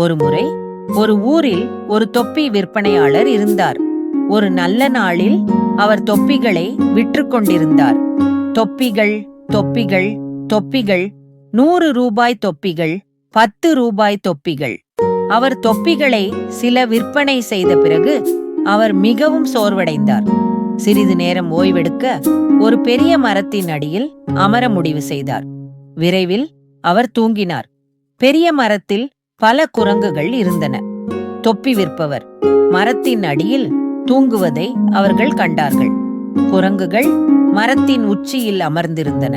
ஒருமுறை ஒரு ஊரில் ஒரு தொப்பி விற்பனையாளர் இருந்தார். ஒரு நல்ல நாளில் அவர் தொப்பிகளை விற்று கொண்டிருந்தார். தொப்பிகள், தொப்பிகள், தொப்பிகள், 100 ரூபாய் தொப்பிகள், 10 ரூபாய் தொப்பிகள். அவர் தொப்பிகளை சில விற்பனை செய்த பிறகு அவர் மிகவும் சோர்வடைந்தார். சிறிது நேரம் ஓய்வெடுக்க ஒரு பெரிய மரத்தின் அடியில் அமர முடிவு செய்தார். விரைவில் அவர் தூங்கினார். பெரிய மரத்தில் பல குரங்குகள் இருந்தன. தொப்பி விற்பவர் மரத்தின் அடியில் தூங்குவதை அவர்கள் கண்டார்கள். குரங்குகள் மரத்தின் உச்சியில் அமர்ந்திருந்தன.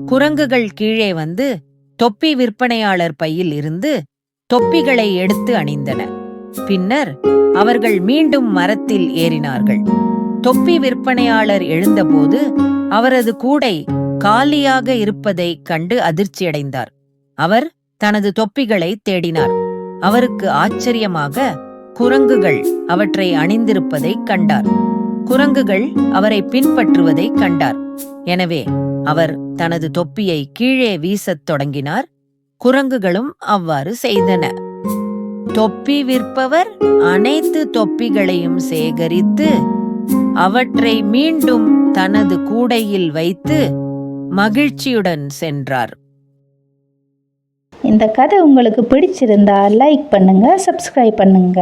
குரங்குகள் கீழே வந்து தொப்பி விற்பனையாளர் பையில் இருந்து தொப்பிகளை எடுத்து அணிந்தன. பின்னர் அவர்கள் மீண்டும் மரத்தில் ஏறினார்கள். தொப்பி விற்பனையாளர் எழுந்தபோது அவரது கூடை காலியாக இருப்பதைக் கண்டு அதிர்ச்சியடைந்தார். அவர் தனது தொப்பிகளை தேடினார். அவருக்கு ஆச்சரியமாக குரங்குகள் அவற்றை அணிந்திருப்பதைக் கண்டார். குரங்குகள் அவரை பின்பற்றுவதைக் கண்டார். எனவே அவர் தனது தொப்பியை கீழே வீசத் தொடங்கினார். குரங்குகளும் அவ்வாறு செய்தன. தொப்பி விற்பவர் அனைத்து தொப்பிகளையும் சேகரித்து அவற்றை மீண்டும் தனது கூடையில் வைத்து மகிழ்ச்சியுடன் சென்றார். இந்த கதை உங்களுக்கு பிடிச்சிருந்தா லைக் பண்ணுங்க, சப்ஸ்கிரைப் பண்ணுங்க.